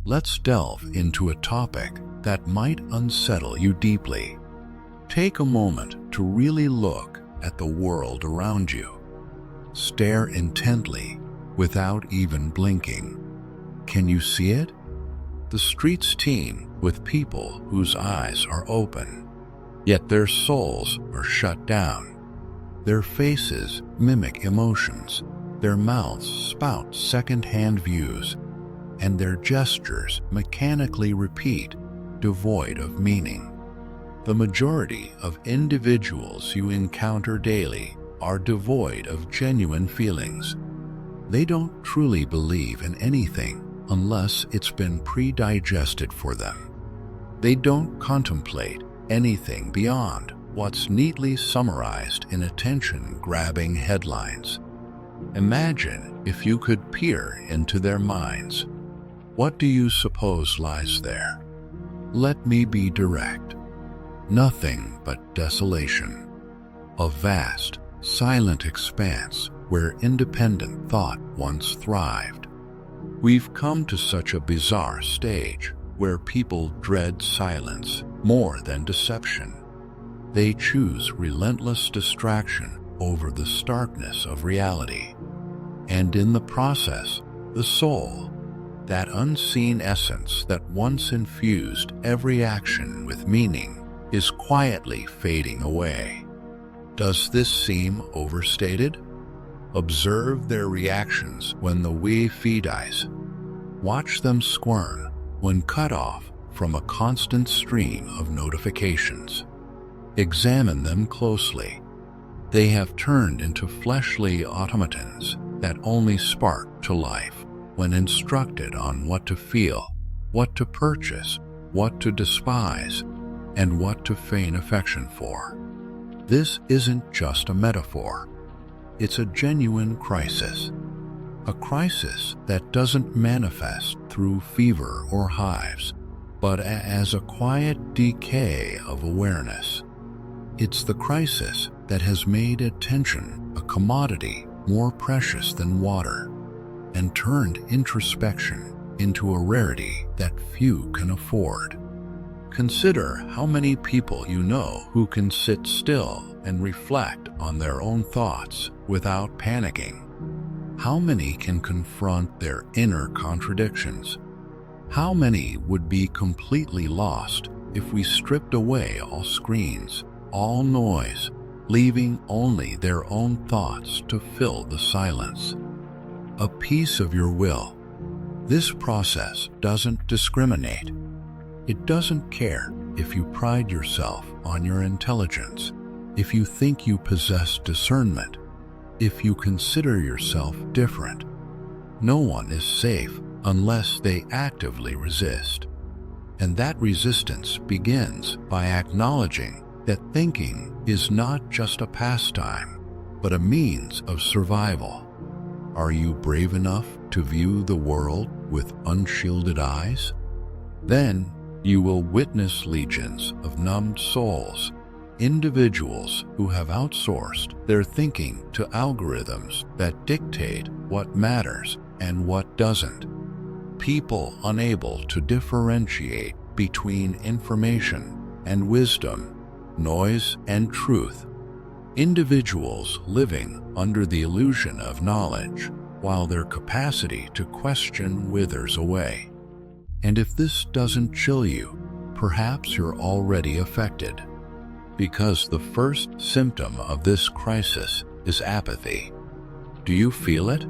let's delve into a topic that might unsettle you deeply. Take a moment to really look at the world around you. Stare intently without even blinking. Can you see it? The streets teem with people whose eyes are open, yet their souls are shut down. Their faces mimic emotions, their mouths spout second-hand views, and their gestures mechanically repeat, devoid of meaning. The majority of individuals you encounter daily are devoid of genuine feelings. They don't truly believe in anything unless it's been pre-digested for them. They don't contemplate anything beyond what's neatly summarized in attention-grabbing headlines. Imagine if you could peer into their minds. What do you suppose lies there? Let me be direct. Nothing but desolation. A vast, silent expanse where independent thought once thrived. We've come to such a bizarre stage where people dread silence more than deception. They choose relentless distraction over the starkness of reality. And in the process, the soul, that unseen essence that once infused every action with meaning, is quietly fading away. Does this seem overstated? Observe their reactions when the feed dies. Watch them squirm when cut off from a constant stream of notifications. Examine them closely. They have turned into fleshly automatons that only spark to life when instructed on what to feel, what to purchase, what to despise, and what to feign affection for. This isn't just a metaphor. It's a genuine crisis. A crisis that doesn't manifest through fever or hives, but as a quiet decay of awareness. It's the crisis that has made attention a commodity more precious than water, and turned introspection into a rarity that few can afford. Consider how many people you know who can sit still and reflect on their own thoughts without panicking. How many can confront their inner contradictions? How many would be completely lost if we stripped away all screens, all noise, leaving only their own thoughts to fill the silence? A piece of your will. This process doesn't discriminate. It doesn't care if you pride yourself on your intelligence, if you think you possess discernment, if you consider yourself different. No one is safe unless they actively resist. And that resistance begins by acknowledging that thinking is not just a pastime, but a means of survival. Are you brave enough to view the world with unshielded eyes? Then you will witness legions of numbed souls, individuals who have outsourced their thinking to algorithms that dictate what matters and what doesn't. People unable to differentiate between information and wisdom, noise and truth. Individuals living under the illusion of knowledge while their capacity to question withers away. And if this doesn't chill you, perhaps you're already affected. Because the first symptom of this crisis is apathy. Do you feel it?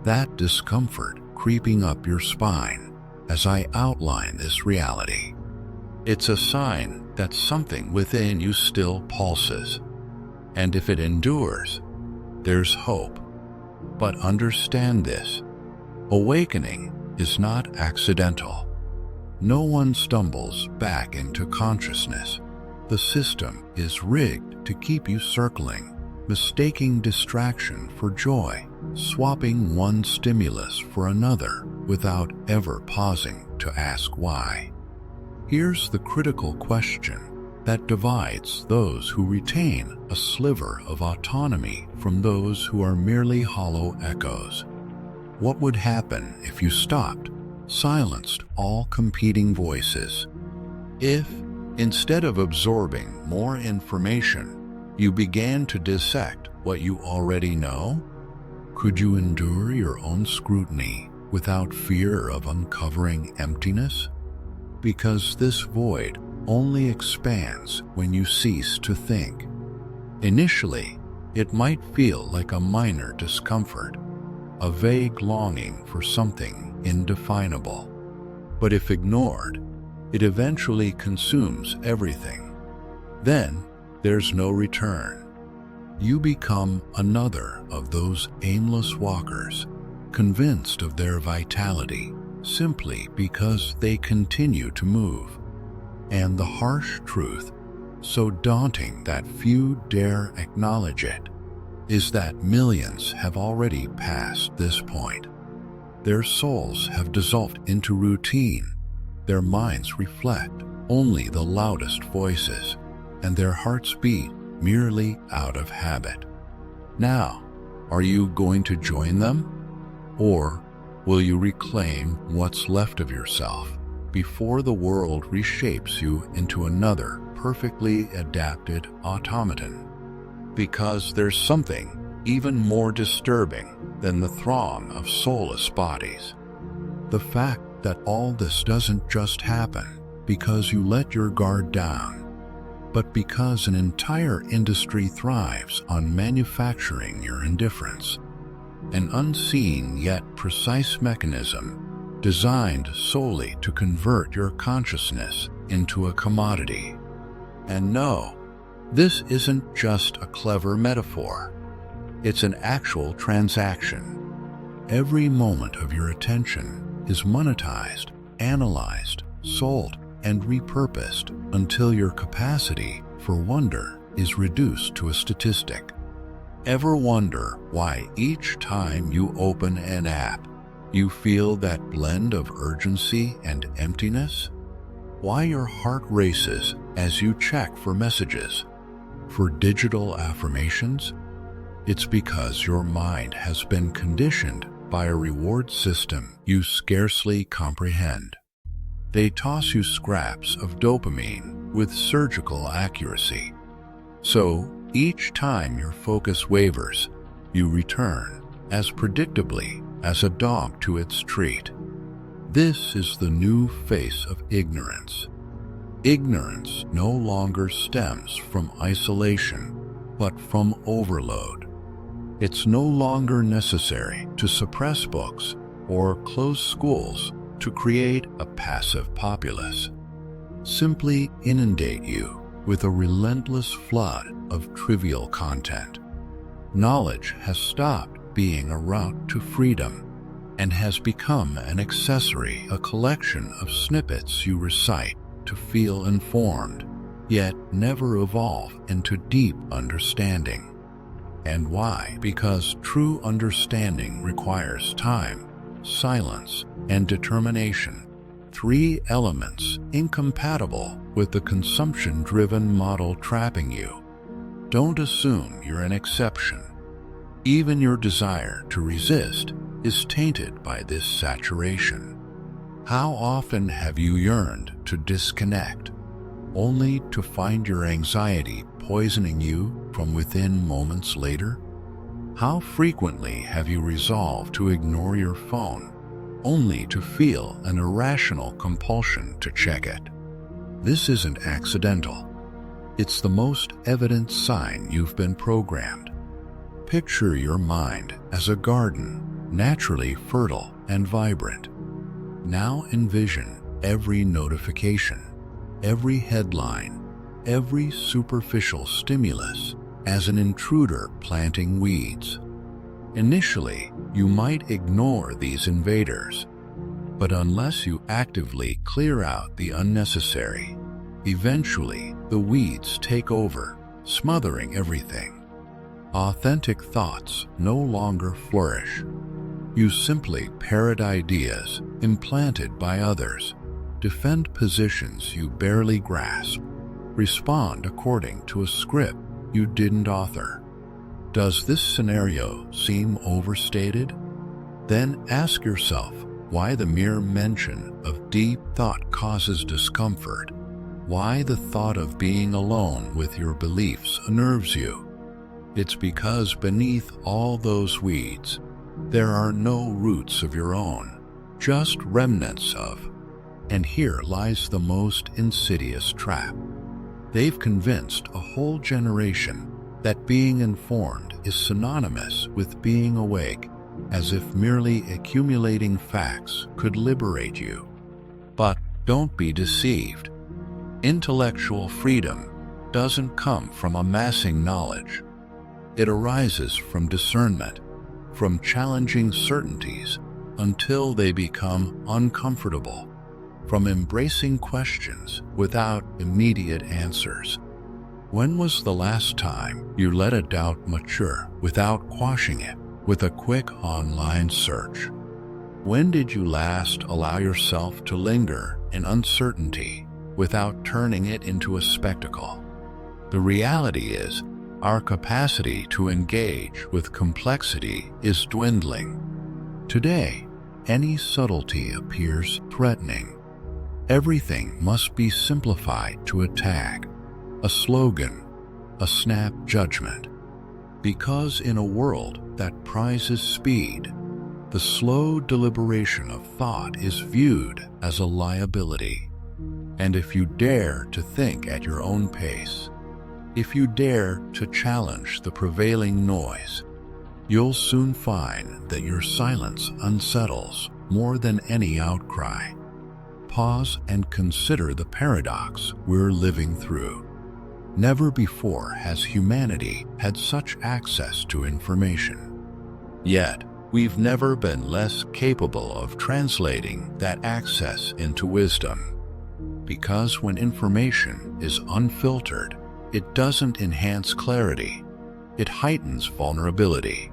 That discomfort creeping up your spine as I outline this reality. It's a sign that something within you still pulses. And if it endures, there's hope. But understand this: awakening is not accidental. No one stumbles back into consciousness. The system is rigged to keep you circling, mistaking distraction for joy, swapping one stimulus for another without ever pausing to ask why. Here's the critical question that divides those who retain a sliver of autonomy from those who are merely hollow echoes. What would happen if you stopped silenced all competing voices. If, instead of absorbing more information, you began to dissect what you already know, could you endure your own scrutiny without fear of uncovering emptiness? Because this void only expands when you cease to think. Initially, it might feel like a minor discomfort, a vague longing for something indefinable. But if ignored, it eventually consumes everything. Then there's no return. You become another of those aimless walkers, convinced of their vitality simply because they continue to move. And the harsh truth, so daunting that few dare acknowledge it, is that millions have already passed this point. Their souls have dissolved into routine, their minds reflect only the loudest voices, and their hearts beat merely out of habit. Now, are you going to join them? Or will you reclaim what's left of yourself before the world reshapes you into another perfectly adapted automaton? Because there's something even more disturbing than the throng of soulless bodies. The fact that all this doesn't just happen because you let your guard down, but because an entire industry thrives on manufacturing your indifference. An unseen yet precise mechanism designed solely to convert your consciousness into a commodity. And no, this isn't just a clever metaphor. It's an actual transaction. Every moment of your attention is monetized, analyzed, sold, and repurposed until your capacity for wonder is reduced to a statistic. Ever wonder why each time you open an app, you feel that blend of urgency and emptiness? Why your heart races as you check for messages, for digital affirmations? It's because your mind has been conditioned by a reward system you scarcely comprehend. They toss you scraps of dopamine with surgical accuracy. So, each time your focus wavers, you return as predictably as a dog to its treat. This is the new face of ignorance. Ignorance no longer stems from isolation, but from overload. It's no longer necessary to suppress books or close schools to create a passive populace. Simply inundate you with a relentless flood of trivial content. Knowledge has stopped being a route to freedom and has become an accessory, a collection of snippets you recite to feel informed, yet never evolve into deep understanding. And why? Because true understanding requires time, silence, and determination, 3 elements incompatible with the consumption-driven model trapping you. Don't assume you're an exception. Even your desire to resist is tainted by this saturation. How often have you yearned to disconnect, only to find your anxiety poisoning you from within moments later? How frequently have you resolved to ignore your phone, only to feel an irrational compulsion to check it? This isn't accidental. It's the most evident sign you've been programmed. Picture your mind as a garden, naturally fertile and vibrant. Now envision every notification, every headline, every superficial stimulus as an intruder planting weeds. Initially, you might ignore these invaders, but unless you actively clear out the unnecessary, eventually the weeds take over, smothering everything. Authentic thoughts no longer flourish. You simply parrot ideas implanted by others, defend positions you barely grasp, respond according to a script you didn't author. Does this scenario seem overstated? Then ask yourself why the mere mention of deep thought causes discomfort, why the thought of being alone with your beliefs unnerves you. It's because beneath all those weeds, there are no roots of your own, just remnants of. And here lies the most insidious trap. They've convinced a whole generation that being informed is synonymous with being awake, as if merely accumulating facts could liberate you. But don't be deceived. Intellectual freedom doesn't come from amassing knowledge. It arises from discernment, from challenging certainties until they become uncomfortable, from embracing questions without immediate answers. When was the last time you let a doubt mature without quashing it with a quick online search? When did you last allow yourself to linger in uncertainty without turning it into a spectacle? The reality is, our capacity to engage with complexity is dwindling. Today, any subtlety appears threatening. Everything must be simplified to a tag, a slogan, a snap judgment. Because in a world that prizes speed, the slow deliberation of thought is viewed as a liability. And if you dare to think at your own pace, if you dare to challenge the prevailing noise, you'll soon find that your silence unsettles more than any outcry. Pause and consider the paradox we're living through. Never before has humanity had such access to information. Yet, we've never been less capable of translating that access into wisdom. Because when information is unfiltered, it doesn't enhance clarity, it heightens vulnerability.